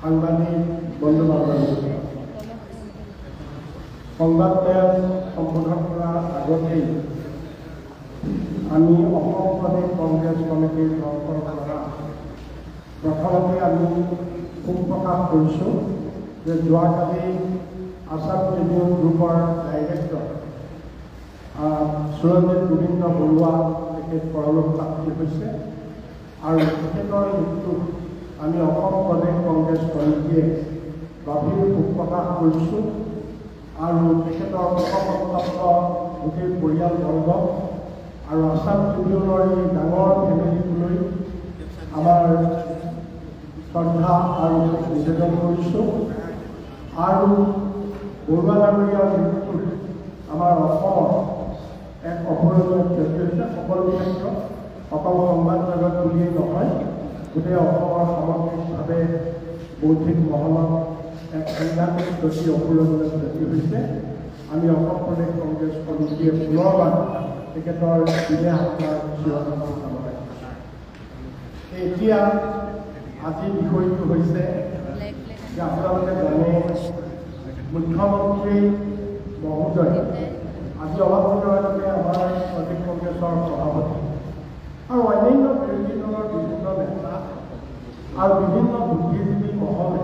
সাংবাদিক বন্ধু বান্ধৱ সংবাদ মেল সম্বোধন কৰাৰ আগতেই আমি অসম প্ৰদেশ কংগ্ৰেছ কমিটিৰ তৰফৰ পৰা প্ৰথমতে আমি শোক প্ৰকাশ কৰিছোঁ যে যোৱাকালি আছাম ট্ৰিবিউন গ্ৰুপৰ ডাইৰেক্টৰ সুৰঞ্জিত গোবিন্দ বৰুৱা তেখেত পৰলোকপ্ৰাপ্তি হৈছে আৰু তেখেতৰ মৃত্যুত আমি অসম প্ৰদেশ কংগ্ৰেছ কমিটিয়ে গভীৰ শোক প্ৰকাশ কৰিছোঁ আৰু তেখেতৰ শোকসন্তপ্ত গোটেই পৰিয়ালবৰ্গ আৰু আছাম ট্ৰিবিউনৰ এই ডাঙৰ ফেমিলিটোলৈ আমাৰ শ্ৰদ্ধা আৰু নিবেদন কৰিছোঁ আৰু বৰুৱা ডাঙৰীয়াৰ মৃত্যুত আমাৰ অসমৰ এক অপূৰণীয় ক্ষতি হৈছে সকলো ক্ষেত্ৰত অকল সংবাদ জগত বুলিয়েই নহয় গোটেই অসমৰ সামগ্ৰিকভাৱে বৌদ্ধিক মহলত এক সাংঘাতিক ক্ষতি অপূৰণীয় ক্ষতি হৈছে আমি অসম প্ৰদেশ কংগ্ৰেছ কমিটিয়ে পুনৰবাৰ তেখেতৰ বিদেহ আত্মাৰ চিৰদিনৰ কামনা কৰিছোঁ। এতিয়া আজিৰ বিষয়টো হৈছে যে আপোনালোকে জানে মুখ্যমন্ত্ৰী মহোদয় আজি অলপ দিনৰ আগতে আমাৰ প্ৰদেশ কংগ্ৰেছৰ সভাপতি আৰু অন্যান্য বিৰোধী দলৰ বিভিন্ন নেতা আৰু বিভিন্ন বুদ্ধিজীৱী মহলে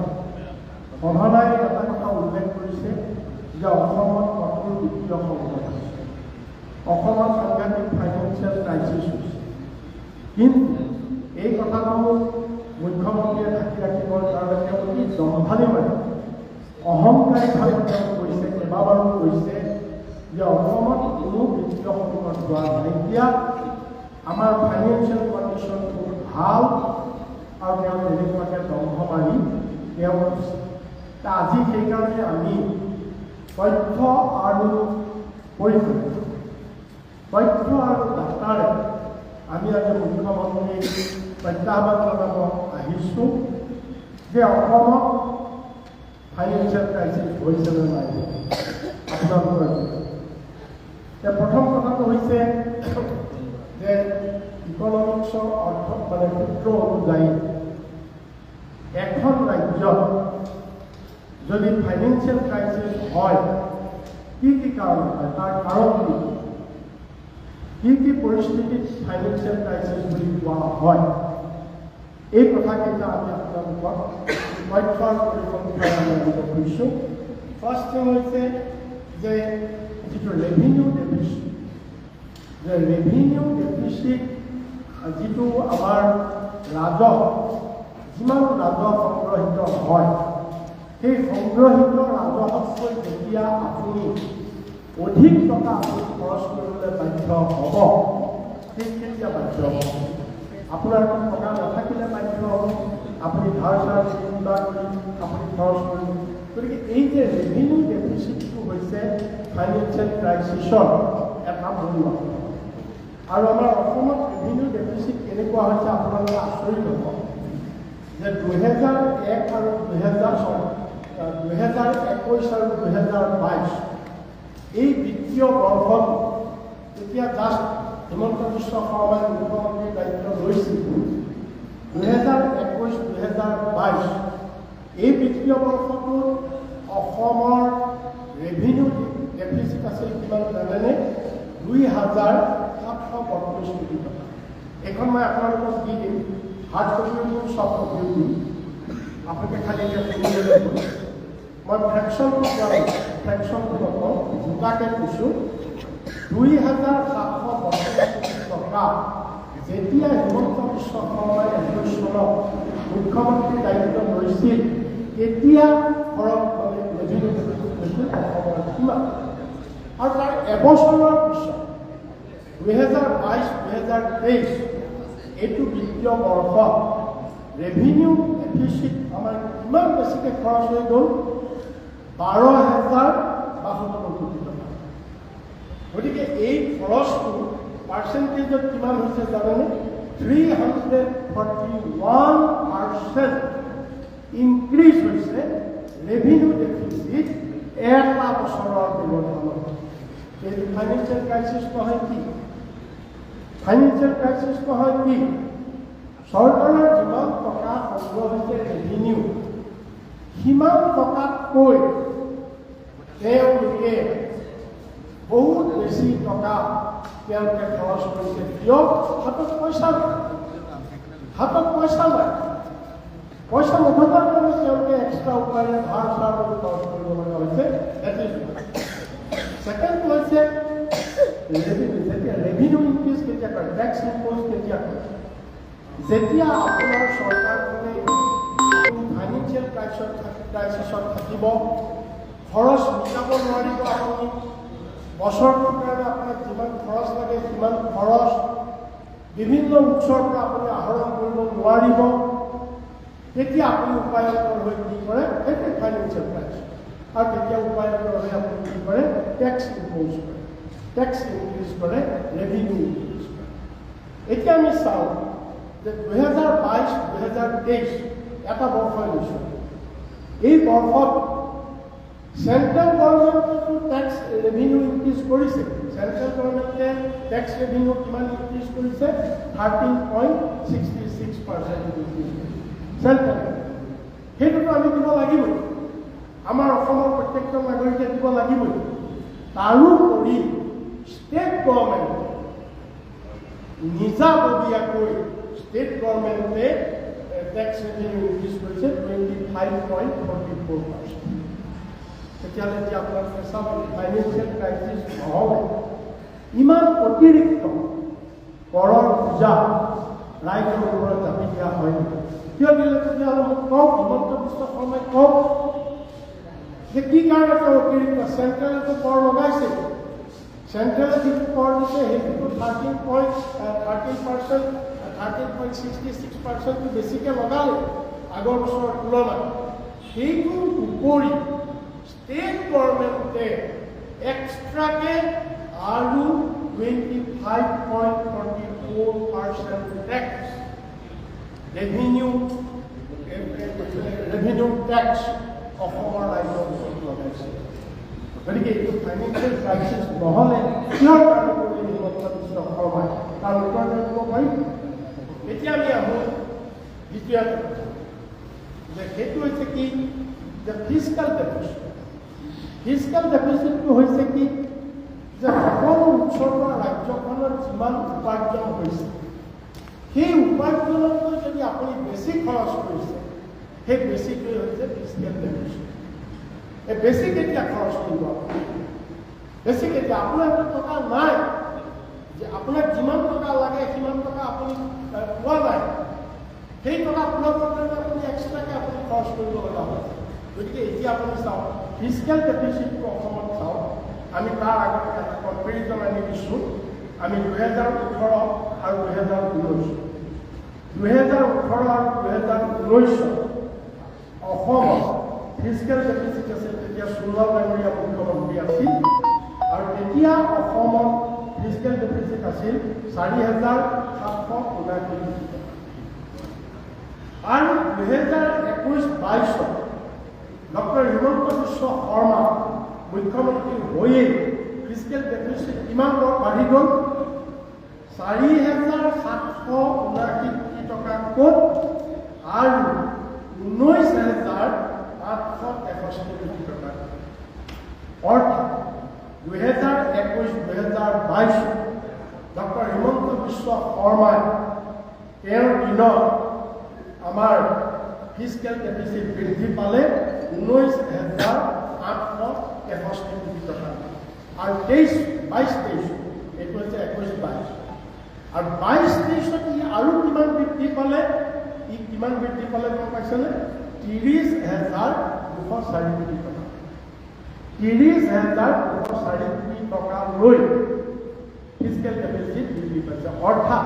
সঘনাই এটা কথা উল্লেখ কৰিছে যে অসমত কঠোৰ বিত্তীয় সংকট আছে, অসমত সাংঘাতিক ফাইনেন্সিয়েল ক্ৰাইচিছ হৈছে। কিন্তু এই কথাটো মুখ্যমন্ত্ৰীয়ে ঢাকি ৰাখিবৰ কাৰণে তেওঁ অতি দম্ভালি মাৰি অহংকাৰীভাৱে তেওঁ কৈছে, কেইবাবাৰো কৈছে যে অসমত কোনো বিত্তীয় সংকট হোৱা নাইকিয়া, আমাৰ ফাইনেন্সিয়েল কণ্ডিশ্যন বহুত ভাল আৰু তেওঁ তেনেকুৱাকৈ দম্ভ মাৰি তেওঁ কৈছে। আজি সেইকাৰণে আমি তথ্য আৰু পৰিসৰ তথ্য আৰু ডাটাৰে আমি আজি মুখ্যমন্ত্ৰীক প্ৰত্যাহ্বান জনাব আহিছোঁ যে অসমত ফাইনেন্সিয়েল ক্ৰাইচিছ হৈছে নে নাই আপোনালোকৰ। প্ৰথম কথাটো হৈছে যে ইকনমিক্সৰ অৰ্থ মানে সূত্ৰ অনুযায়ী এখন ৰাজ্যত যদি ফাইনেন্সিয়েল ক্ৰাইচিছ হয় কি কি কাৰণ হয়, তাৰ কাৰণ কি পৰিস্থিতিত ফাইনেন্সিয়েল ক্ৰাইচিছ বুলি কোৱা হয়, এই কথাকেইটা আমি আপোনালোকক তথ্য আৰু পৰিসংখ্যাৰ আমি কৈছোঁ। ফাৰ্ষ্ট থিং হৈছে যে যিটো ৰেভিনিউ ডেফিচিট, যে ৰেভিনিউ ডেফিচিট যিটো আমাৰ ৰাজহ, যিমান ৰাজহ সংগ্ৰহিত হয় সেই সংগ্ৰহিত ৰাজহতকৈ যেতিয়া আপুনি অধিক টকা আপুনি খৰচ কৰিবলৈ বাধ্য হ'ব, সেই কেতিয়া বাধ্য হ'ব? আপোনাৰ টকা নাথাকিলে বাধ্য হ'ব, আপুনি ধাৰ চাৰ চিন্তা কৰি আপুনি খৰচ কৰিব। গতিকে এই যে ৰেভিনিউ ডেফিচিটটো হৈছে ফাইনেন্সিয়েল ক্ৰাইচিছৰ এটা মূল লক্ষণ। আৰু আমাৰ অসমত ৰেভিনিউ ডেফিচিট কেনেকুৱা হৈছে আপোনালোকে আচৰিত হ'ব যে 2001 আৰু 2021 আৰু 2022 এই বিত্তীয় বৰ্ষত যেতিয়া জাষ্ট হিমন্ত বিশ্ব শৰ্মাই মুখ্যমন্ত্ৰীৰ দায়িত্ব লৈছিল, 2021-2022 এই বিত্তীয় বৰ্ষটোত অসমৰ ৰেভিনিউ ডেফিচিট আছিল কিমান জানেনে? 2,732 কোটি টকা। এইখন মই আপোনালোকক দি দিম, হাৰ্ড কপিও দিম, চফ্ট কপিও দিম, আপোনালোকে খালি এতিয়া শুনিলে লাগিব। মই ফ্ৰেকশ্যনটো কোৱা নাই, ফ্ৰেকশ্যনটো নকওঁ, দুটাকৈ কৈছোঁ। 2,732 কোটি টকা যেতিয়া হিমন্ত বিশ্ব শৰ্মাই 21 চনত মুখ্যমন্ত্ৰীৰ দায়িত্ব লৈছিল তেতিয়া খৰচ মানে ৰেভিনিউ ডেফিচিট হৈছিল অসমৰ কিমান। আৰু তাৰ এবছৰৰ পিছত 2022-2023 এইটো বিত্তীয় বৰ্ষত ৰেভিনিউ ডেফিচিট আমাৰ কিমান বেছিকৈ খৰচ হৈ গ'ল? 12,072 কোটি টকা। গতিকে এই খৰচটো পাৰ্চেণ্টেজত কিমান হৈছে জানেনে? 341% ইনক্ৰিজ হৈছে ৰেভিনিউ ডেফিচিট এটা বছৰৰ ব্যৱধানত। এই ফাইনেন্সিয়েল ক্ৰাইচিছ নহয় কি? ফাইনেন্সিয়েল ক্ৰাইচিছ নহয় কি? চৰকাৰৰ যিমান টকা সংগ্ৰহ হৈছে ৰেভিনিউ, সিমান টকাতকৈ তেওঁলোকে বহুত বেছি টকা তেওঁলোকে খৰচ কৰিছে। কিয়? হাতত পইচা নাই, হাতত পইচা নাই। পইচা নথকাৰ কাৰণে তেওঁলোকে এক্সট্ৰা উপায়েৰে ধাৰ চাৰ কৰি খৰচ কৰিব লগা হৈছে। ছেকেণ্ড হৈছে যেতিয়া ৰেভিনিউ ইনক্ৰিজ কেতিয়া কৰে, টেক্স ইম্প'জ কেতিয়া কৰে, যেতিয়া আপোনাৰ চৰকাৰখনে ফাইনেন্সিয়েল ক্ৰাইচিছত থাকিব, খৰচ মিলাব নোৱাৰিব, আপুনি বছৰটোৰ কাৰণে আপোনাক যিমান খৰচ লাগে সিমান খৰচ বিভিন্ন উৎসৰ পৰা আপুনি আহৰণ কৰিব নোৱাৰিব, তেতিয়া আপুনি উপায়ন্তৰ হৈ কি কৰে, সেইটোৱে ফাইনেন্সিয়েল ক্ৰাইচিছ। আৰু তেতিয়া উপায়ন্তৰ হৈ আপুনি কি কৰে, টেক্স ইম্প'জ কৰে, টেক্স ইনক্ৰিজ কৰে, ৰেভিনিউ ইনক্ৰিজ কৰে। এতিয়া আমি চাওঁ যে 2022-2023 এটা বৰ্ষই লৈছোঁ। এই বৰ্ষত চেণ্ট্ৰেল গভৰ্ণমেণ্টে টেক্স ৰেভিনিউ ইনক্ৰিজ কৰিছে। চেণ্ট্ৰেল গভৰ্ণমেণ্টে টেক্স ৰেভিনিউ কিমান ইনক্ৰিজ কৰিছে? 13.66% ইনক্ৰিজ কৰিছে চেণ্ট্ৰেল। সেইটোতো আমি দিব লাগিবই, আমাৰ অসমৰ প্ৰত্যেকজন নাগৰিকে দিব লাগিবই। তাৰোপৰি ষ্টেট গভৰ্ণমেণ্টে নিজাববীয়াকৈ ষ্টেট গভৰ্ণমেণ্টে টেক্স ৰেভিনিউ ইনক্ৰিজ কৰিছে 25.44%। তেতিয়াহ'লে এতিয়া আপোনালোকে চাব, ফাইনেন্সিয়েল ক্ৰাইচিছ নহ'লে ইমান অতিৰিক্ত কৰৰ বোজা ৰাইজৰ ওপৰত জাপি দিয়া হয় নেকি? কিয় দিলে তেতিয়াহ'লে মোক কওক, হিমন্ত বিশ্ব শৰ্মাই কওক যে কি কাৰণে তেওঁ অতিৰিক্ত চেণ্ট্ৰেলেতো কৰ লগাইছে, চেণ্ট্ৰেলে যিটো কৰ দিছে সেইটোতো 13.66% বেছিকৈ লগালে আগৰ বছৰৰ তুলনাত। সেইটোৰ উপৰি ষ্টেট গভৰ্ণমেণ্টে এক্সট্ৰাকে আৰু 25.44% টেক্স ৰেভিনিউ টেক্স অসমৰ ৰাইজৰ ওপৰত লগাইছে। গতিকে এইটো ফাইনেন্সিয়েল ক্ৰাইচিছ নহ'লে কিহৰ কাৰণে কৰিলে হিমন্ত বিশ্ব শৰ্মাই, তাৰ উত্তৰ দিব পাৰিম। এতিয়া আমি আহোঁ দ্বিতীয় যে সেইটো হৈছে কি, যে ফিস্কেল ডেফিচিট। ফিস্কেল ডেফিচিটটো হৈছে কি, যে সকলো উৎসৰ পৰা ৰাজ্যখনৰ যিমান উপাৰ্জন হৈছে সেই উপাৰ্জনতকৈ যদি আপুনি বেছি খৰচ কৰিছে, সেই বেছিটোৱে হৈছে ফিস্কেল ডেফিচিট। এই বেছি কেতিয়া খৰচ কৰিব আপুনি? বেছি কেতিয়া আপোনাৰ হাতত টকা নাই, যে আপোনাক যিমান টকা লাগে সিমান টকা আপুনি পোৱা নাই, সেই টকা পোৱাবৰ কাৰণে আপুনি এক্সট্ৰাকৈ আপুনি খৰচ কৰিব লগা হয়। গতিকে এতিয়া আপুনি চাওক, ফিস্কেল ডেফিচিটটো অসমত চাওক। আমি তাৰ আগতে এটা কম্পেৰিজন আনি দিছোঁ। আমি 2018 আৰু 2019, 2018 আৰু 2019 অসমত ফিস্কেল ডেফিচিট আছিল। তেতিয়া সুন্দৰ ডাঙৰীয়া মুখ্যমন্ত্ৰী আছিল আৰু তেতিয়া অসমত ফিস্কেল ডেফিচিট আছিল 4,779 কোটি টকা। আৰু 2021-22 ডক্টৰ হিমন্ত বিশ্ব শৰ্মা মুখ্যমন্ত্ৰী হৈয়ে ফিস্কেল ডেফিচিট কিমান বাঢ়ি গ'ল? 4,779 কোটি টকা ক'ত আৰু 19,861 কোটি টকা। অৰ্থাৎ 2021-2022 ডক্টৰ হিমন্ত বিশ্ব শৰ্মাই তেওঁৰ দিনত আমাৰ ফিস্কেল ডেফিচিট বৃদ্ধি পালে 19,861 কোটি টকা। আৰু 22-23 এইটো হৈছে 21-22 আৰু 22-23 ই আৰু কিমান বৃদ্ধি পালে? ই কিমান বৃদ্ধি পালে গম পাইছেনে? 30,204 কোটি টকা। 30,204 কোটি টকা লৈ ফিস্কেল ডেফিচিট বৃদ্ধি পাইছে। অৰ্থাৎ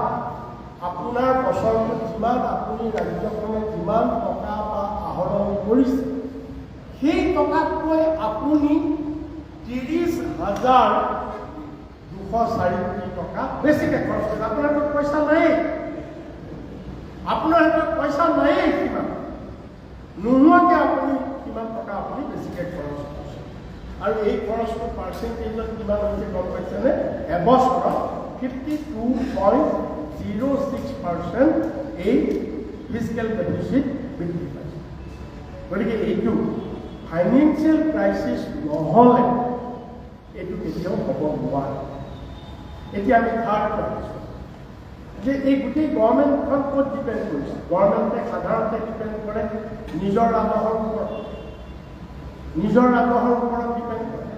আপোনাৰ বছৰটোত যিমান আপুনি ৰাজ্যখনে যিমান টকা বা আহৰণ কৰিছে সেই টকাতকৈ আপুনি 30,204 কোটি টকা বেছিকৈ খৰচ কৰিছে। আপোনাৰ হাতত পইচা নাই, আপোনাৰ হাতত পইচা নাই, কিমান নোহোৱাকৈ আপুনি কিমান টকা আপুনি বেছিকৈ খৰচ কৰিছে। আৰু এই খৰচটো পাৰ্চেণ্টেজত কিমান হৈছে গম পাইছেনে? এবছৰত 52.06% এই ফিস্কেল ডেফিচিট বৃদ্ধি পাইছে। গতিকে এইটো ফাইনেন্সিয়েল ক্ৰাইচিছ নহ'লে এইটো কেতিয়াও হ'ব নোৱাৰে। এতিয়া আমি থাৰ্ড পাইছোঁ যে এই গোটেই গভৰ্ণমেণ্টখন ক'ত ডিপেণ্ড কৰিছে? গভৰ্ণমেণ্টে সাধাৰণতে ডিপেণ্ড কৰে নিজৰ ৰাজহৰ ওপৰত, ডিপেণ্ড কৰে।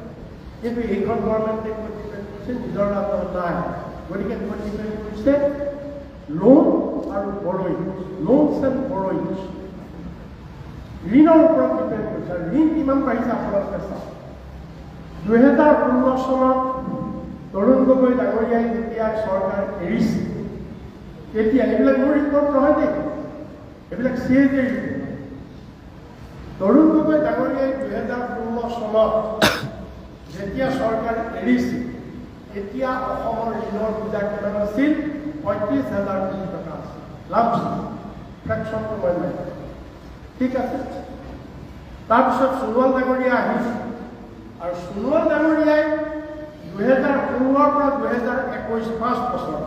কিন্তু এইখন গভৰ্ণমেণ্টে ক'ত ডিপেণ্ড কৰিছে? নিজৰ ৰাজহ নাই। গতিকে ক'ত ডিপেণ্ড কৰিছে? লোন আৰু বৰ'ইং, লোনছ এণ্ড বৰ'ইংছ, ঋণৰ ওপৰত ডিপেণ্ড কৰিছে। আৰু ঋণ কিমান বাঢ়িছে আপোনালোকে চাওক। 2016 চনত তৰুণ গগৈ ডাঙৰীয়াই যেতিয়া চৰকাৰ এৰিছে, তেতিয়া এইবিলাক মোৰ ৰিপৰ্ট নহয় দেই, এইবিলাক CAG ৰিপৰ্ট। তৰুণ গগৈ ডাঙৰীয়াই 2016 চনত যেতিয়া চৰকাৰ এৰিছে, তেতিয়া অসমৰ ঋণৰ বোজা কিমান আছিল? 35,000 কোটি টকা আছিল। লাভ ফ্ৰেকশ্যনটো মই নাই, ঠিক আছে। তাৰপিছত সোণোৱাল ডাঙৰীয়া আহিছে, আৰু সোণোৱাল ডাঙৰীয়াই 2016 পৰা 2021 5 বছৰ,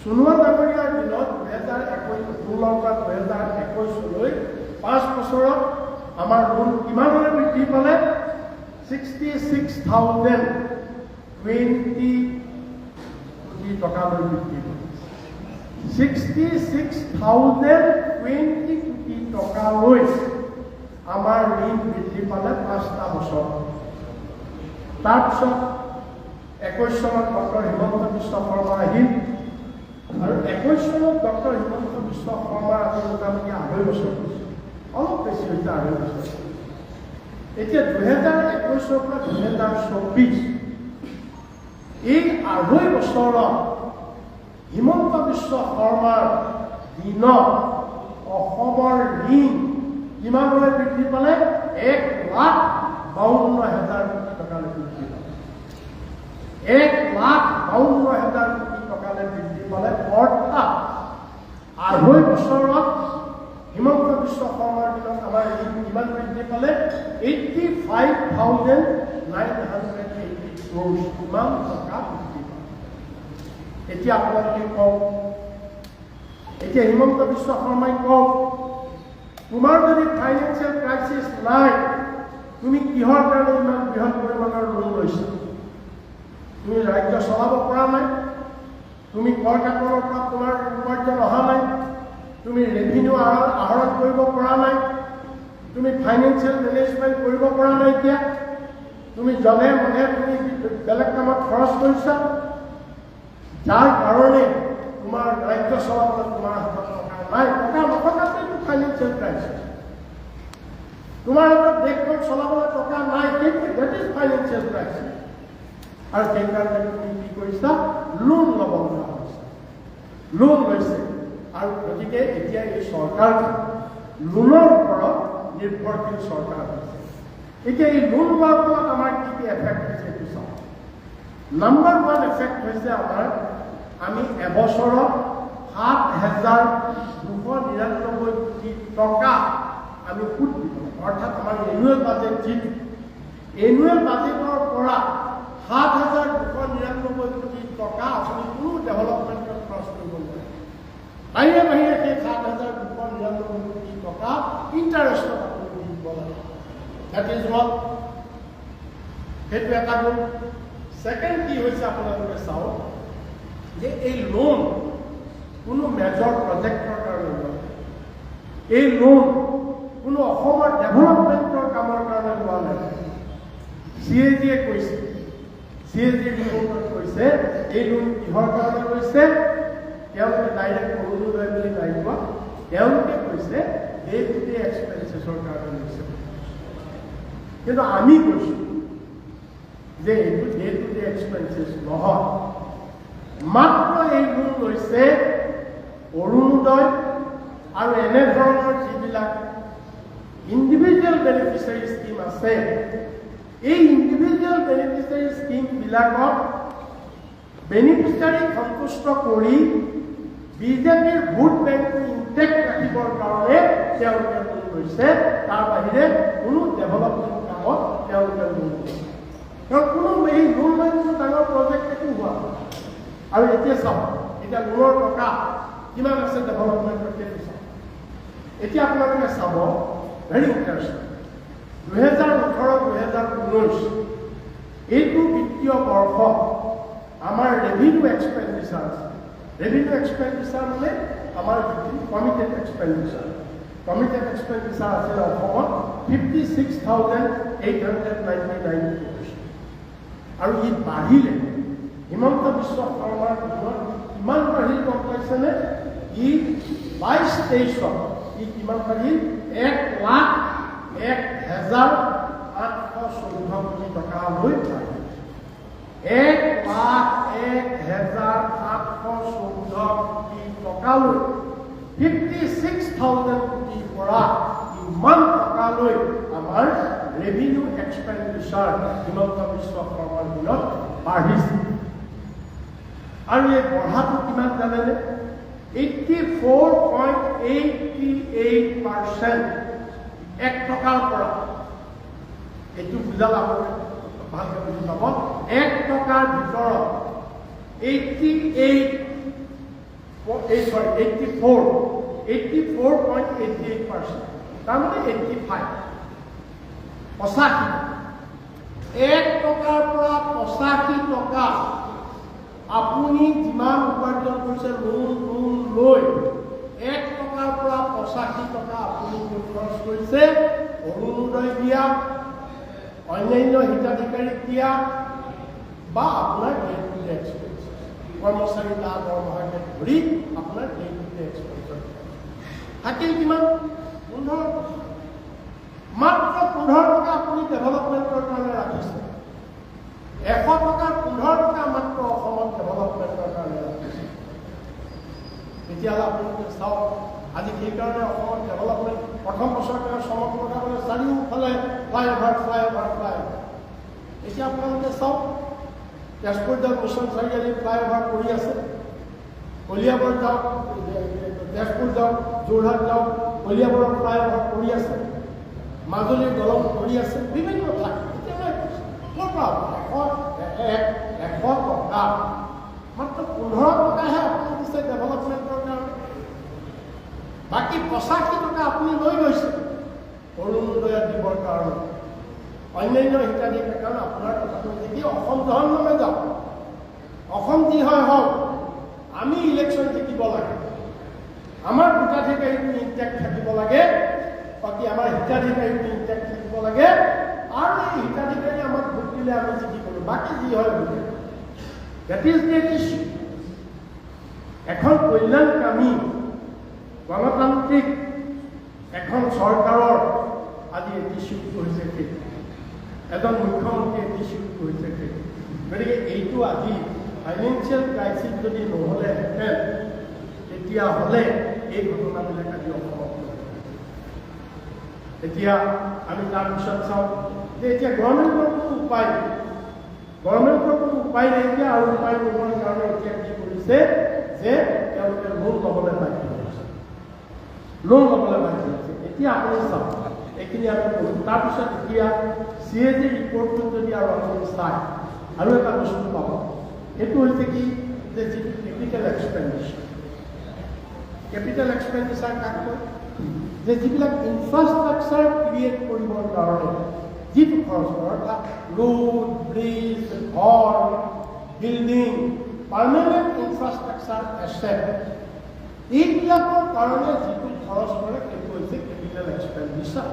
সোণোৱাল ডাঙৰীয়াৰ দিনত 2016 পৰা 2021লৈ 5 বছৰত আমাৰ লোন কিমানলৈ বৃদ্ধি পালে? 66,020 কোটি টকালৈ বৃদ্ধি পালে। 66,020 কোটি টকালৈ আমাৰ ঋণ বৃদ্ধি পালে 5টা বছৰ। তাৰপিছত 21 চনত ডক্টৰ হিমন্ত বিশ্ব শৰ্মা আহিল, আৰু 21 চনত ডক্টৰ হিমন্ত বিশ্ব শৰ্মাৰ আজি মোটামুটি 2.5 বছৰ হৈছে, অলপ বেছি হৈছে 2.5 বছৰ। এতিয়া 2021 পৰা 2024 এই 2.5 বছৰত হিমন্ত বিশ্ব শৰ্মাৰ দিনত অসমৰ ঋণ কিমানলৈ বৃদ্ধি পালে? 1,52,000 কোটি টকালৈ বৃদ্ধি পালে। 1,52,000 কোটি টকালৈ বৃদ্ধি পালে। অৰ্থাৎ 2.5 বছৰত হিমন্ত বিশ্ব শৰ্মাৰ দিনত আমাৰ ঋণ কিমান বৃদ্ধি পালে? 85,980 crores, কিমান টকা বৃদ্ধি পালে। এতিয়া আপোনালোকে কওক, এতিয়া হিমন্ত বিশ্ব শৰ্মাই কওক, তোমাৰ যদি ফাইনেন্সিয়েল ক্ৰাইচিছ নাই, তুমি কিহৰ কাৰণে ইমান বৃহৎ পৰিমাণৰ লোন লৈছা? তুমি ৰাজ্য চলাব পৰা নাই, তুমি কৰ কাটনৰ পৰা তোমাৰ উপাৰ্জন অহা নাই, তুমি ৰেভিনিউ আহৰণ কৰিব পৰা নাই, তুমি ফাইনেন্সিয়েল মেনেজমেণ্ট কৰিব পৰা নাই। এতিয়া তুমি জনে মনে তুমি বেলেগ কামত খৰচ কৰিছা, যাৰ কাৰণে তোমাৰ ৰাজ্য চলাবলৈ তোমাৰ হাতত টকা নাই। টকা নথকাতেই ফাইনেন্সিয়েল ক্ৰাইচিছ। তোমাৰ হাতত দেশখন চলাবলৈ টকা নাই, দেট ইজ ফাইনেন্সিয়েল ক্ৰাইচিছ। আৰু সেইকাৰণে তুমি কি কৰিছা? লোন ল'ব লগা হৈছে, লোন লৈছে। আৰু গতিকে এতিয়া এই চৰকাৰখন লোনৰ ওপৰত নিৰ্ভৰশীল চৰকাৰ হৈছে। এতিয়া এই লোন লোৱাৰ ফলত আমাৰ কি কি এফেক্ট হৈছে এইটো চাওঁ। নাম্বাৰ 1 এফেক্ট হৈছে আমাৰ, আমি এবছৰত 7,299 কোটি টকা আমি সুদ দিব। অৰ্থাৎ আমাৰ এনুৱেল বাজেট যিটো, এনুৱেল বাজেটৰ পৰা 7,299 কোটি টকা আপুনি কোনো ডেভেলপমেণ্টত খৰচ কৰিব নোৱাৰে। বাহিৰে বাহিৰে সেই 7,299 কোটি টকা ইণ্টাৰেষ্টত আপুনি দিব লাগে। দেট ইজ ওৱান, সেইটো এটা গুণ। ছেকেণ্ড কি হৈছে আপোনালোকে চাওক, যে এই লোন কোনো মেজৰ প্ৰজেক্টৰ কাৰণে লোৱা নাই। এই লোন কোনো অসমৰ ডেভেলপমেণ্টৰ কামৰ কাৰণে লোৱা নাই। CAG-য়ে কৈছে, CAG ৰিপৰ্টত কৈছে এই লোন কিহৰ কাৰণে লৈছে? তেওঁলোকে ডাইৰেক্ট অৰুণোদয় বুলি নাই কোৱা, তেওঁলোকে কৈছে ডে টু ডে এক্সপেন্সেছৰ কাৰণে লৈছে। কিন্তু আমি কৈছোঁ যে এইটো ডে টু ডে এক্সপেন্সেছ নহয়, মাত্ৰ এই লোন লৈছে অৰুণোদয় আৰু এনে ধৰণৰ যিবিলাক ইণ্ডিভিজুৱেল বেনিফিচিয়াৰী স্কিম আছে, এই ইণ্ডিভিজুৱেল বেনিফিচিয়াৰী স্কিমবিলাকক বেনিফিচিয়াৰী সন্তুষ্ট কৰি বিজেপিৰ ভোট বেংকটো ইনটেক্ট ৰাখিবৰ কাৰণে তেওঁলোকে লোন লৈছে। তাৰ বাহিৰে কোনো ডেভেলপমেণ্ট কামত তেওঁলোকে লোন লৈছে। কাৰণ কোনো এই লোন লৈ কোনো ডাঙৰ প্ৰজেক্ট একো হোৱা নাই। আৰু এতিয়া চাওক, এতিয়া লোনৰ টকা কিমান আছে ডেভেলপমেণ্টৰ, সেইটো চাওক। এতিয়া আপোনালোকে চাব ভেৰি ইণ্টাৰেষ্টিং 2018-2019 এইটো বিত্তীয় বৰ্ষ আমাৰ ৰেভিনিউ এক্সপেণ্ডিচাৰ আছে ৰেভিনিউ এক্সপেণ্ডিচাৰ মানে আমাৰ কমিটেড এক্সপেণ্ডিচাৰ আছিল অসমত 56,899 crores আৰু ই বাঢ়িলে হিমন্ত বিশ্ব শৰ্মাৰ দিনত কিমান বাঢ়িল গম পাইছেনে ই 22-23 ই কিমান বাঢ়িল 1,01,814 কোটি টকালৈ বাঢ়িল 1,01,814 কোটি টকালৈ 56,000 কোটিৰ পৰা ইমান টকালৈ আমাৰ ৰেভিনিউ এক্সপেণ্ডিচাৰ হিমন্ত বিশ্ব শৰ্মাৰ দিনত বাঢ়িছে আৰু এই বঢ়াটো কিমান জানেনে 84.88% 1 টকাৰ পৰা এইটো বুজাল আপুনি ভালকৈ বুজি পাব 1 টকাৰ ভিতৰত 84.88%, তাৰমানে 85 1 টকাৰ পৰা 85 টকা আপুনি যিমান উপাৰ্জন কৰিছে লোন লৈ 1 টকাৰ পৰা 85 টকা আপুনি খৰচ কৰিছে অৰুণোদয় দিয়া অন্যান্য হিতাধিকাৰীক দিয়া বা আপোনাৰ ডে টু ডে এক্সপেন্স কৰ্মচাৰী তাৰ দৰমহাকে ধৰি আপোনাৰ ডে টু ডে এক্সপেন্স থাকিল কিমান 15 মাত্ৰ 15 টকা আপুনি ডেভেলপমেণ্টৰ কাৰণে ৰাখিছে 100 টকাৰ 15 টকা মাত্ৰ অসমত ডেভেলপমেণ্টৰ কাৰণে ৰাখিছে তেতিয়াহ'লে আপোনালোকে চাওক আজি সেইকাৰণে অসমত ডেভেলপমেণ্ট প্ৰথম বছৰতে চমক লগাবলৈ চাৰিওফালে ফ্লাইঅভাৰ এতিয়া আপোনালোকে চাওক তেজপুৰ যাওক মিছন চাৰিআলি ফ্লাইঅভাৰ কৰি আছে কলিয়াবৰ যাওক তেজপুৰ যাওক যোৰহাট যাওক কলিয়াবৰৰ ফ্লাইঅভাৰ কৰি আছে মাজুলীৰ দলং কৰি আছে বিভিন্ন ঠাইত এশ টকা মাত্ৰ 15 টকাহে আপুনি দিছে ডেভেলপমেণ্টৰ কাৰণে বাকী 85 টকা আপুনি লৈ গৈছে অৰুণোদয় দিবৰ কাৰণে অন্যান্য হিতাধিকাৰীৰ কাৰণে আপোনাৰ কথাটো দেখি অসম ধৰণে যাওক অসম যি হয় হওক আমি ইলেকশ্যন জিকিব লাগে আমাৰ ভোটাধিকাৰীটো ইনটেক্ট থাকিব লাগে বাকী আমাৰ হিতাধিকাৰীটো ইনটেক্ট থাকিব লাগে আৰু এই হিতাধিকাৰী আমাক ভোট দিলে আমি জিকি কৰোঁ বাকী যি হয় ভোটে দ্যাট ইজ দ্য ইছ্যু এখন কল্যাণকামী গণতান্ত্ৰিক এখন চৰকাৰৰ আজি এটিচিউডটো হৈছে কি এজন মুখ্যমন্ত্ৰী এটিচিউড কৰিছে কি গতিকে এইটো আজি ফাইনেন্সিয়েল ক্ৰাইচিছ যদি নহ'লেহেঁতেন তেতিয়াহ'লে এই ঘটনাবিলাক আজি অসমত এতিয়া আমি তাৰপিছত চাওঁ যে এতিয়া গভৰ্ণমেণ্টৰ কোনো উপায় নাই এতিয়া আৰু উপায় নোহোৱাৰ কাৰণে এতিয়া কি কৰিছে যে তেওঁলোকে লোন ল'বলৈ বাধ্য হৈছে এতিয়া আপুনি চাওক এইখিনি আমি কৰোঁ তাৰপিছত এতিয়া CAG ৰিপৰ্টটো যদি আৰু আপুনি চায় আৰু এটা বস্তু পাব সেইটো হৈছে কি যে যিটো কেপিটেল এক্সপেণ্ডিচাৰ কাক কয় যে যিবিলাক ইনফ্ৰাষ্ট্ৰাকচাৰ ক্ৰিয়েট কৰিবৰ কাৰণে যিটো খৰচ কৰে অৰ্থাৎ ৰোড ব্ৰিজ ঘৰ বিল্ডিং পাৰ্মানেণ্ট ইনফ্ৰাষ্ট্ৰাকচাৰ এছেট এইবিলাকৰ কাৰণে যিটো খৰচ কৰে সেইটো হৈছে কেপিটেল এক্সপেণ্ডিচাৰ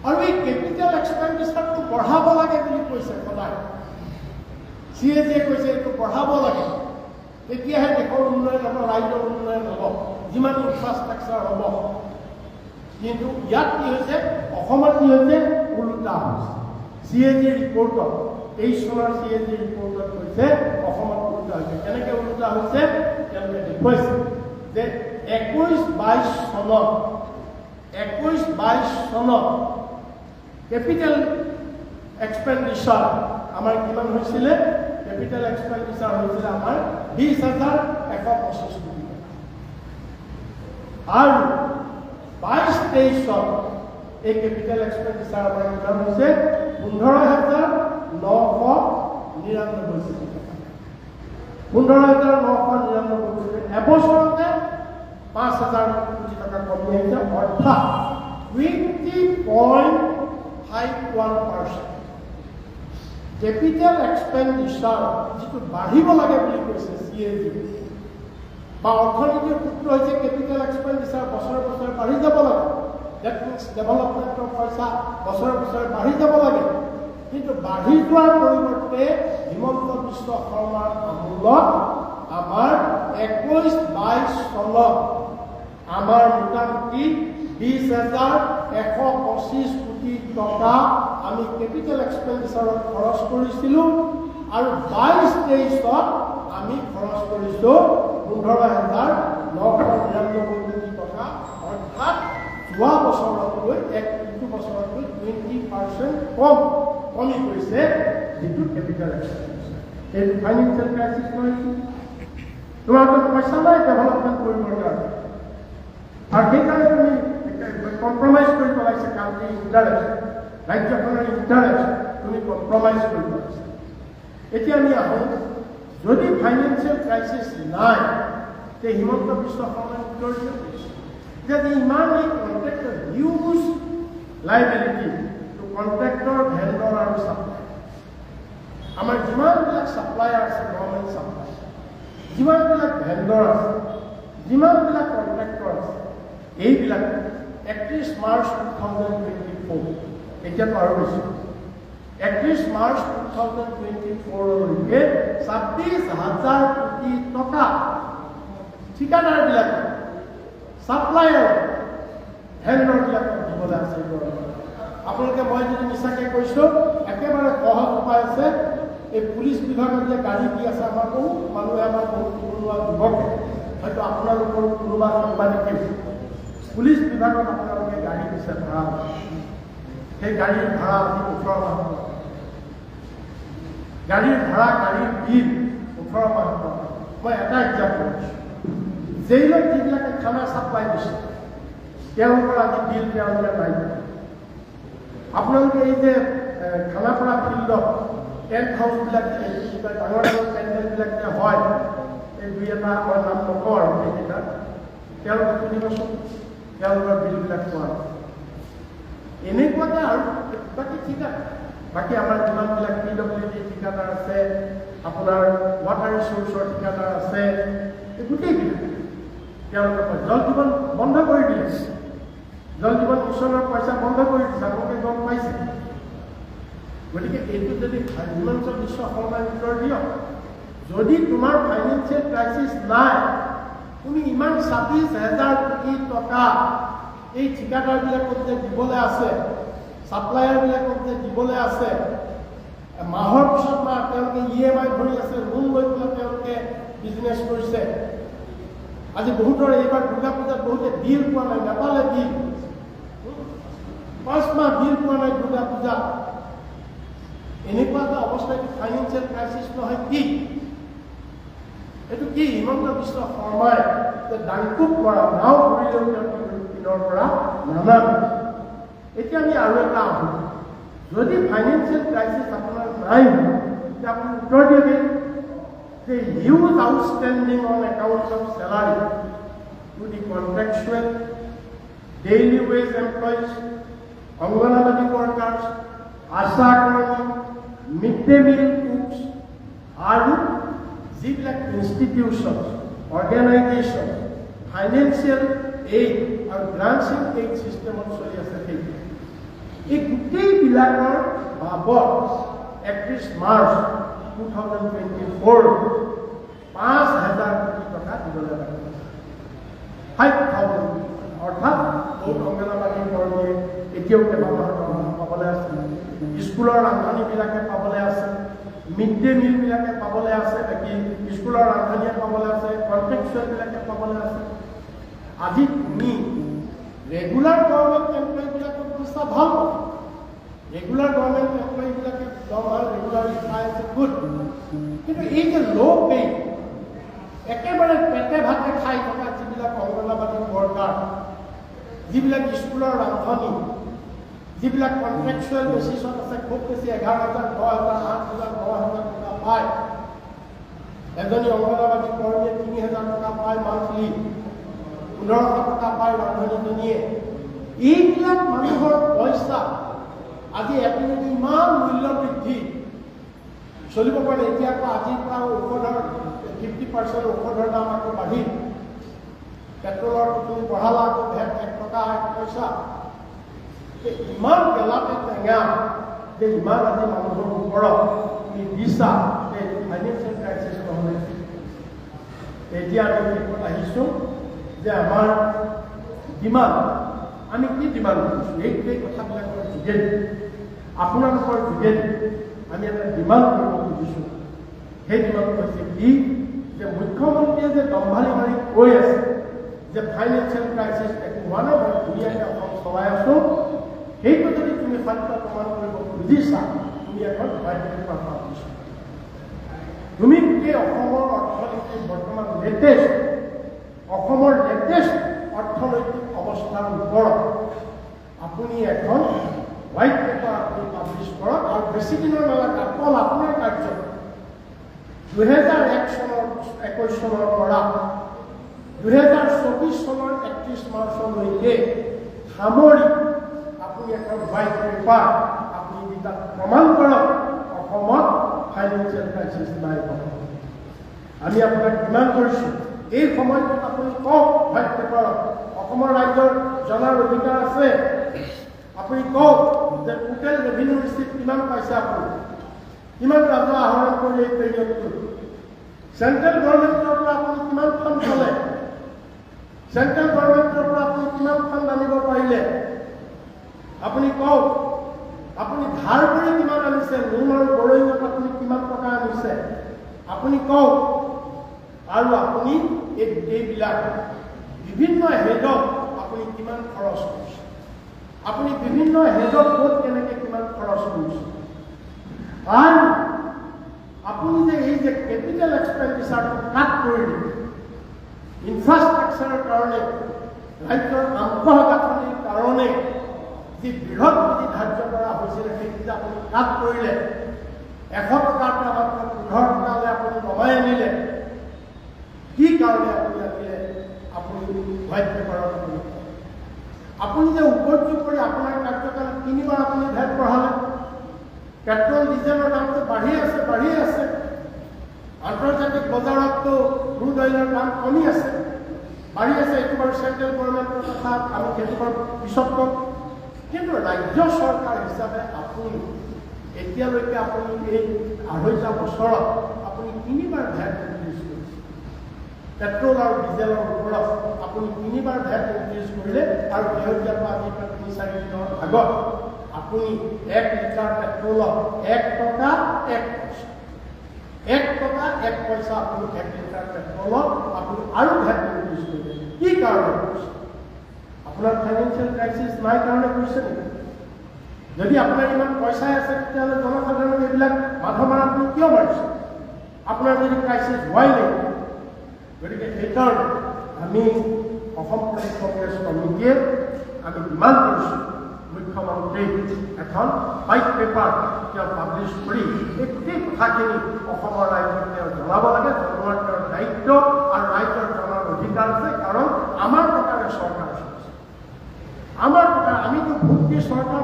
আৰু এই কেপিটেল এক্সপেণ্ডিচাৰটো বঢ়াব লাগে বুলি কৈছে সদায় CAG কৈছে এইটো বঢ়াব লাগে তেতিয়াহে দেশৰ উন্নয়ন হ'ব ৰাজ্যৰ উন্নয়ন হ'ব যিমান ইনফ্ৰাষ্ট্ৰাকচাৰ হ'ব কিন্তু ইয়াত কি হৈছে অসমত কি হৈছে ওলোটা হৈছে CAG ৰিপৰ্টত 23 চনৰ CAG ৰিপৰ্টত কৈছে অসমত ওলোটা হৈছে কেনেকৈ ওলোটা হৈছে তেওঁলোকে দেখুৱাইছে যে 21-22 চনত কেপিটেল এক্সপেণ্ডিচাৰ আমাৰ কিমান হৈছিলে কেপিটেল এক্সপেণ্ডিচাৰ হৈছিলে আমাৰ 20,125 কোটি আৰু 22-23 চন এই কেপিটেল এক্সপেণ্ডিচাৰ আমাৰ কিমান হৈছে 15,999 কোটি 15,999 কোটি এবছৰতে 5,000 কোটি টকা কমি আহিছে অৰ্থাৎ 20.51%. Capital expenditure যিটো বাঢ়িব লাগে বুলি কৈছে CAG বা অৰ্থনীতিৰ সূত্ৰ হৈছে capital expenditure বছৰ বছৰ বাঢ়ি যাব লাগে। That means ডেভেলপমেণ্টৰ পইচা বছৰ বছৰ বাঢ়ি যাব লাগে, কিন্তু বাঢ়ি যোৱাৰ পৰিৱৰ্তে হিমন্ত বিশ্ব শৰ্মাৰ আমোলত আমাৰ 21-22 চনত আমাৰ মোটামুটি 20,125 কোটি টকা আমি কেপিটেল এক্সপেণ্ডিচাৰত খৰচ কৰিছিলোঁ আৰু 22-23 আমি খৰচ কৰিছোঁ 15,999 কোটি টকা, অৰ্থাৎ যোৱা বছৰতকৈ ইটো বছৰতকৈ 20% কমি গৈছে যিটো কেপিটেল এক্সপেণ্ডিচাৰ। এইটো ফাইনেন্সিয়েল ক্ৰাইচিছ নহয়। তোমালোকৰ পইচা নাই ডেভেলপমেণ্ট কৰিবৰ কাৰণে, আৰু সেইকাৰণে তুমি কম্প্ৰমাইজ কৰি পেলাইছে কাণ্ট্ৰিৰ ইণ্টাৰেষ্ট, ৰাজ্যখনৰ ইণ্টাৰেষ্ট তুমি কম্প্ৰমাইজ কৰি পেলাইছে। এতিয়া আমি আহোঁ, যদি ফাইনেন্সিয়েল ক্ৰাইচিছ নাই তে হিমন্ত বিশ্ব শৰ্মাই উত্তৰ দিছে যে ইমান এই contractor huge liability to contractor, vendor আৰু ছাপ্লাই। আমাৰ যিমানবিলাক ছাপ্লায়াৰ আছে, গভৰ্ণমেণ্ট ছাপ্লাই, যিমানবিলাক ভেণ্ডৰ আছে, যিমানবিলাক কণ্ট্ৰেক্টৰ আছে, এইবিলাক 31 মাৰ্চ 2024 এতিয়াতো আৰু বেছি 31 মাৰ্চ 2024লৈকে 26,000 কোটি টকা ঠিকাদাৰবিলাক ছাপ্লায়াৰ ভেণ্ডৰবিলাকক দিবলৈ আছে। আপোনালোকে মই যদি মিছাকৈ কৈছোঁ, একেবাৰে সহজ উপায় আছে। এই পুলিচ বিভাগত যে গাড়ী দি আছে আমাৰ বহুত মানুহে, আমাৰ বহুত কোনোবা যুৱকে, হয়তো আপোনালোকৰ কোনোবা সাংবাদিকে পুলিচ বিভাগত আপোনালোকে গাড়ী দিছে ভাড়া, সেই গাড়ীৰ ভাড়া আজি 18 মাহ, গাড়ীৰ ভাড়া, গাড়ীৰ বিল 18 মাহ। মই এটা এক্সাম্পল দিছোঁ, জেইলত যিবিলাকে খানা ছাপ্লাই দিছে তেওঁলোকৰ আজি বিল তেওঁলোকে নাই। আপোনালোকে এই যে খানাপাৰা ফিল্ডত টেণ্ট হাউচবিলাক, ডাঙৰ ডাঙৰ পেণ্ডেলবিলাক যে হয়, এই দুই এটা মই নাম নকওঁ আৰু সেইকেইটা, তেওঁলোকে শুনিবচোন তেওঁলোকৰ বিলবিলাক পোৱা এনেকুৱাতে। আৰু বাকী ঠিকাদাৰ, বাকী আমাৰ যিমানবিলাক PWD ঠিকাদাৰ আছে, আপোনাৰ ৱাটাৰ ৰিচোৰ্চৰ ঠিকাদাৰ আছে, এই গোটেইবিলাক তেওঁলোকে জল জীৱন বন্ধ কৰি দিলে, জল জীৱন মিছনৰ পইচা বন্ধ কৰি দিছে, আপোনালোকে গম পাইছে। গতিকে এইটো যদি হিমন্ত বিশ্ব শৰ্মাই উত্তৰ দিয়ক, যদি তোমাৰ ফাইনেন্সিয়েল ক্ৰাইচিছ নাই, তুমি ইমান 26,000 কোটি টকা এই ঠিকাদাৰবিলাকক যে দিবলৈ আছে, ছাপ্লায়াৰবিলাকক যে দিবলৈ আছে, মাহৰ পিছত মাহ তেওঁলোকে EMI ভৰি আছে, লোন লৈ পেলাই তেওঁলোকে বিজনেছ কৰিছে। আজি বহুতৰ এইবাৰ দুৰ্গা পূজাত বহুতে বিল পোৱা নাই, নেপালে বিল, 5 মাহ বিল পোৱা নাই দুৰ্গা পূজা। এনেকুৱা এটা অৱস্থা, এইটো ফাইনেন্সিয়েল ক্ৰাইচিছ নহয় কি? এইটো কি হিমন্ত বিশ্ব শৰ্মাই ডাংকুক কৰা নাও ঘূৰিলেও পিনৰ পৰা নানাবে। এতিয়া আমি আৰু এটা আহোঁ, যদি ফাইনেন্সিয়েল ক্ৰাইচিছ আপোনাৰ নাই, তেতিয়া আপুনি উত্তৰ দিয়ে যে huge outstanding on accounts of salary to the contractual, daily wage employees, Anganwadi workers, ASHA কৰ্মী, মিড ডে মিল কুকছ আৰু যিবিলাক ইনষ্টিটিউশ্যন, অৰ্গেনাইজেশ্যন ফাইনেন্সিয়েল এইড আৰু গ্ৰান্সিং এইড ছিষ্টেমত চলি আছে, সেইটো এই গোটেইবিলাকৰ বাবদ 31 মাৰ্চ 2024 5,000 কোটি টকা দিবলৈ লাগে। 5,000 অৰ্থাৎ বহুত অংগনবাদী কৰ্মীয়ে এতিয়াও কেইবামাহৰ দৰমহা পাবলৈ আছে, স্কুলৰ ৰান্ধনীবিলাকে পাবলৈ আছে, মিড ডে মিলবিলাকে পাবলৈ আছে, বাকী স্কুলৰ ৰান্ধনীয়ে পাবলৈ আছে, কণ্ট্ৰেকচুৱেলবিলাকে পাবলৈ আছে। আজি তুমি ৰেগুলাৰ গভৰ্ণমেণ্ট এমপ্লয়ীবিলাকৰ পইচা ভাল পাব, ৰেগুলাৰ গভৰ্ণমেণ্ট এমপ্লয়ীবিলাকে দৰমহা ৰেগুলাৰলি পাই আছে, গুড। কিন্তু এই যে ল' পে, একেবাৰে পেটে ভাতে খাই থকা যিবিলাক অংগনবাদী ৱৰ্কাৰ, যিবিলাক স্কুলৰ ৰান্ধনী, যিবিলাক কণ্ট্ৰেকচুৱেল বেচিছত আছে, খুব বেছি 11,000, 10,000, 8,000, 9,000 টকা পায়, এজনী অংগনবাদী কৰ্মীয়ে 3,000 টকা পায় মান্থলি, 1,500 টকা পায় ৰান্ধনীজনীয়ে, এইবিলাক মানুহৰ পইচা আজি এপিনে ইমান মূল্য বৃদ্ধি চলিব পাৰে। এতিয়া আকৌ আজিৰ পৰা ঔষধৰ 50% ঔষধৰ দাম আকৌ বাঢ়িল। পেট্ৰলৰ তুমি বঢ়ালা আকৌ ভেট 1 টকা 1 পইচা। ইমান গেলাতে টেঙা যে ইমান আজি মানুহৰ ওপৰত তুমি দিছা যে ফাইনেন্সিয়েল ক্ৰাইচিছ নহ'লে। এতিয়া আমি শেষত আহিছোঁ যে আমাৰ ডিমাণ্ড, আমি কি ডিমাণ্ড কৰিছোঁ এই কথাবিলাকৰ যোগেদি আপোনালোকৰ যোগেদি আমি এটা ডিমাণ্ড কৰিব খুজিছোঁ। সেই ডিমাণ্ড হৈছে কি যে মুখ্যমন্ত্ৰীয়ে যে দম্ভালি মাৰি কৈ আছে যে ফাইনেন্সিয়েল ক্ৰাইচিছ একো হোৱা নাই, মই ধুনীয়াকৈ অসম চলাই আছোঁ, সেইটো যদি তুমি সত্য প্ৰমাণ কৰিব খুজিছা তুমি এখন হোৱাইট পেপাৰ পাইছা। তুমি গোটেই অসমৰ অৰ্থনীতিৰ বৰ্তমান অসমৰ লেটেষ্ট অৰ্থনৈতিক অৱস্থাৰ ওপৰত আপুনি এখন হোৱাইট পেপাৰ আপুনি পাব্লিছ কৰক। আৰু বেছি দিনৰ নালাগে, অকল আপোনাৰ কাৰ্য 2021 চনৰ পৰা 2024 চনৰ 31 মাৰ্চলৈকে সামৰি আপুনি এখন হোৱাইট পেপাৰ আপুনি তাত প্ৰমাণ কৰক অসমত ফাইনেন্সিয়েল ক্ৰাইচিছ নাই। আমি আপোনাক ডিমাণ্ড কৰিছোঁ এই সময়টোত আপুনি কওক হোৱাইট পেপাৰত অসমৰ ৰাইজৰ জনাৰ অধিকাৰ আছে। আপুনি কওক যে টোটেল ৰেভিনিউ ৰিচিপ্ট কিমান পাইছে, আপুনি কিমান ৰাজহ আহৰণ কৰি এই পিৰিয়ডটোত, চেণ্ট্ৰেল গভৰ্ণমেণ্টৰ পৰা আপুনি কিমান ফাণ্ড পালে, চেণ্ট্ৰেল গভৰ্ণমেণ্টৰ পৰা আপুনি কিমান ফাণ্ড আনিব পাৰিলে, আপুনি কওক। আপুনি ধাৰ কৰি কিমান আনিছে, লোন আৰু বৰয়িঙত আপুনি কিমান টকা আনিছে, আপুনি কওক। আৰু আপুনি এইবিলাক বিভিন্ন হেডত আপুনি কিমান খৰচ কৰিছে, আপুনি বিভিন্ন হেডত ক'ত কেনেকৈ কিমান খৰচ কৰিছে। আৰু আপুনি যে এই যে কেপিটেল এক্সপেণ্ডিচাৰটো কাট কৰি দিলে, ইনফ্ৰাষ্ট্ৰাকচাৰৰ কাৰণে ৰাজ্যৰ আন্তঃগাঁথনিৰ কাৰণে যি বৃহৎ পুঁজি ধাৰ্য কৰা হৈছিলে সেইকেইটা আপুনি কাট কৰিলে, 100 টকাৰ পৰা মাত্ৰ 15 টকালৈ আপুনি কমাই আনিলে। কি কাৰণে আপুনি আনিলে? আপুনি হোৱাইট পেপাৰত আপুনি যে উপযোগ কৰি আপোনাৰ কাৰ্যকালত 3বাৰ আপুনি ভেট বঢ়ালে। পেট্ৰল ডিজেলৰ দামটো বাঢ়ি আছে। আন্তৰ্জাতিক বজাৰততো ক্ৰুড অইলৰ দাম কমি আছে, বাঢ়ি আছে। এইটো বাৰু চেণ্ট্ৰেল গভৰ্ণমেণ্টৰ কথা, আমি সেইটো বাৰু পিছত ক'ম। কিন্তু ৰাজ্য চৰকাৰ হিচাপে আপুনি এতিয়ালৈকে আপুনি এই 2.5 বছৰত আপুনি 3বাৰ ভেট ইনক্ৰিজ কৰিছে। পেট্ৰল আৰু ডিজেলৰ ওপৰত আপুনি 3বাৰ ভেট ইনক্ৰিজ কৰিলে। আৰু শেহতীয়াকৈ আজি 3-4 দিনৰ আগত আপুনি 1 লিটাৰ পেট্ৰলত 1 টকা 1 পইচা, 1 টকা 1 পইচা আপুনি 1 লিটাৰ পেট্ৰলত আপুনি আৰু ভেট ইনক্ৰিজ কৰিলে। কি কাৰণে কৰিছে? আপোনাৰ ফাইনেন্সিয়েল ক্ৰাইচিছ নাই কাৰণে কৰিছে নেকি? যদি আপোনাৰ ইমান পইচাই আছে তেতিয়াহ'লে জনসাধাৰণক এইবিলাক মাথা মাৰা আপুনি কিয় মাৰিছে? আপোনাৰ যদি ক্ৰাইচিছ হোৱাই নাই। গতিকে সেইকাৰণে আমি অসম প্ৰদেশ কংগ্ৰেছ কমিটিয়ে আমি ডিমাণ্ড কৰিছোঁ মুখ্যমন্ত্ৰীক এখন হোৱাইট পেপাৰ তেওঁ পাব্লিছ কৰি এই গোটেই কথাখিনি অসমৰ ৰাইজক তেওঁ জনাব লাগে। জনোৱাৰ তেওঁৰ দায়িত্ব আৰু ৰাইজৰ জনাৰ অধিকাৰ আছে। কাৰণ আমাৰ টকাৰে চৰকাৰ চলিছে, আমাৰ টকা, আমিতো ভোটী চৰকাৰ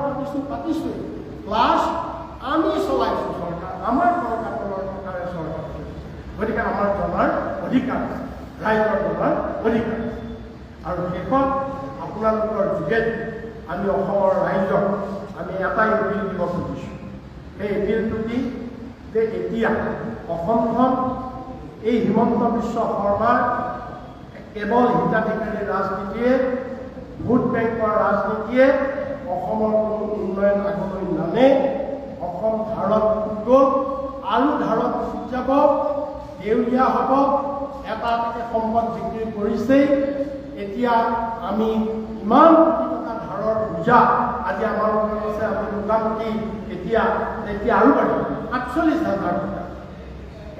পাতিছোঁ প্লাছ আমি চলাইছোঁ চৰকাৰ, আমাৰ চৰকাৰৰ টকাৰে চৰকাৰ চলিছে। গতিকে আমাৰ জনাৰ অধিকাৰ আছে, ৰাইজৰ জনাৰ অধিকাৰ আছে। আৰু শেষত আপোনালোকৰ যোগেদি আমি অসমৰ ৰাইজক আমি এটাই এপিল দিব খুজিছোঁ। সেই এপিলটো কি যে এতিয়া অসমখন এই হিমন্ত বিশ্ব শৰ্মাৰ কেৱল হিতাধিকাৰী ৰাজনীতিয়ে, ভোট বেংকৰ ৰাজনীতিয়ে অসমৰ কোনো উন্নয়ন আগলৈ নানে। অসম ধাৰত গ'ল আৰু ধাৰত যাব, দেউলীয়া হ'ব। এটা সম্পদ বিক্ৰী কৰিছেই। এতিয়া আমি ইমান কোটি টকা ধাৰৰ বোজা আজি আমাৰ ওপৰত আছে। আমি মোটামুটি এতিয়া আৰু বাঢ়িব 48,000 টকা।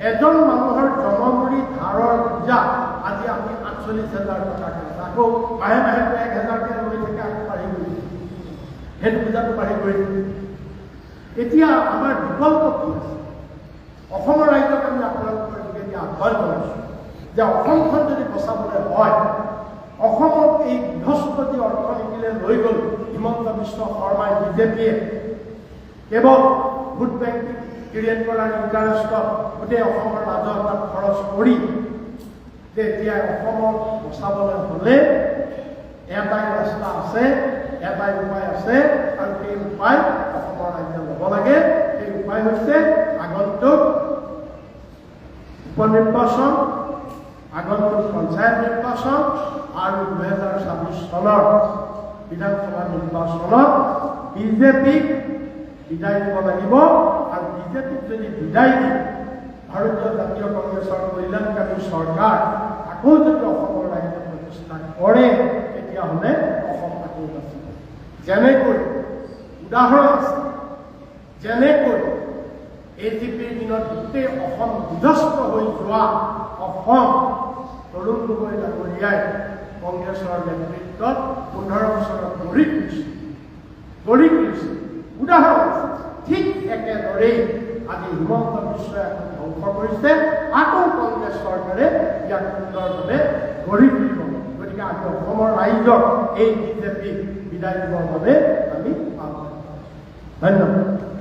এজন মানুহৰ জনমূৰি ধাৰৰ বোজা আজি আমি 48,000 টকা। আকৌ মাহে 1,000কে লৈ থাকে, আকৌ বাঢ়ি গৈ সেইটো বোজাটো বাঢ়ি গৈ। এতিয়া আমাৰ বিকল্প কি আছে? অসমৰ ৰাইজক আমি আপোনালোকৰ যোগেদি আহ্বান কৰিছোঁ যে অসমখন যদি বচাবলৈ হয় অসমত এই বৃহস্পতি অৰ্থনীতিলৈ লৈ গ'ল হিমন্ত বিশ্ব শৰ্মাই বিজেপিয়ে কেৱল ভোট বেংক ক্ৰিয়েট কৰাৰ ইণ্টাৰেষ্টত গোটেই অসমৰ ৰাজহ তাত খৰচ কৰি যে এতিয়া অসমক বচাবলৈ হ'লে এটাই ৰাস্তা আছে, এটাই উপায় আছে, আৰু সেই উপায় অসমৰ ৰাইজে ল'ব লাগে। সেই উপায় হৈছে আগন্তুক উপনিৰ্বাচন, আগন্তুক পঞ্চায়ত নিৰ্বাচন আৰু 2026 চনৰ বিধানসভা নিৰ্বাচনত বিজেপিক বিদায় দিব লাগিব। আৰু বিজেপিক যদি বিদায় দিয়ে ভাৰতীয় জাতীয় কংগ্ৰেছৰ কল্যাণকামী চৰকাৰ আকৌ যদি অসমৰ ৰাইজে প্ৰতিষ্ঠা কৰে তেতিয়াহ'লে অসম আকৌ বাচিব। যেনেকৈ উদাহৰণ আছে, যেনেকৈ AGPৰ দিনত গোটেই অসম বিধ্বস্ত হৈ যোৱা অসম তৰুণ গগৈ ডাঙৰীয়াই কংগ্ৰেছৰ নেতৃত্বত 15 বছৰত গঢ়ি তুলিছে। উদাহৰণ আছে। ঠিক একেদৰেই আজি হিমন্ত বিশ্বই আকৌ ধ্বংস কৰিছে, আকৌ কংগ্ৰেছ চৰকাৰে ইয়াক সুন্দৰভাৱে গঢ়ি তুলিব। গতিকে আমি অসমৰ ৰাইজক এই বিজেপিক বিদায় দিবৰ বাবে আমি আহ্বান কৰিছোঁ। ধন্যবাদ।